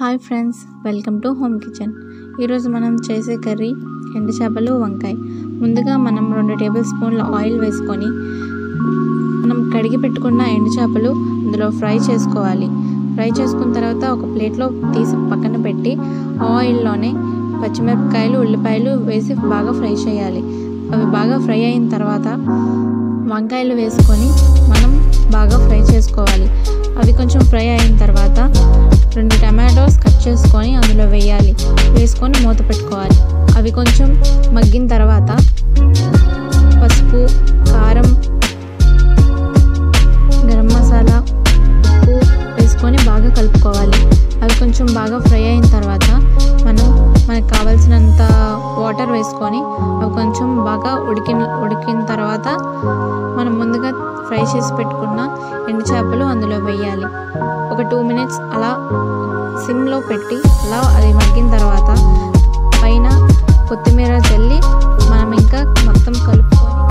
Hi friends, welcome to home kitchen. ఈరోజు మనం చేసే కర్రీ ఎండు చేపలు వంకాయ. ముందుగా మనం 2 టేబుల్ స్పూన్ల ఆయిల్ వేసుకొని మనం కడిగి పెట్టుకున్న ఎండు చేపలు అందులో ఫ్రై చేసుకోవాలి. ఫ్రై చేసుకున్న తర్వాత ఒక ప్లేట్లో తీసి పక్కన పెట్టి ఆయిల్లోనే పచ్చిమిరపకాయలు, ఉల్లిపాయలు వేసి బాగా ఫ్రై చేయాలి. అవి బాగా ఫ్రై అయిన తర్వాత వంకాయలు వేసుకొని మనం బాగా ఫ్రై చేసుకోవాలి. అవి కొంచెం ఫ్రై అయిన తర్వాత 2 టమాటోస్ కట్ చేసుకొని అందులో వేసుకొని మూత పెట్టుకోవాలి. అవి కొంచెం మగ్గిన తర్వాత పసుపు, కారం, గరం మసాలా, ఉప్పు వేసుకొని బాగా కలుపుకోవాలి. అవి కొంచెం బాగా ఫ్రై అయిన తర్వాత మనకు కావాల్సినంత వాటర్ వేసుకొని అవి కొంచెం బాగా ఉడికిన తర్వాత మనం ముందుగా ఫ్రై చేసి పెట్టుకున్న ఎండు చేపలు అందులో వేయాలి. ఒక 2 మినిట్స్ అలా సిమ్లో పెట్టి అలా అది మగ్గిన తర్వాత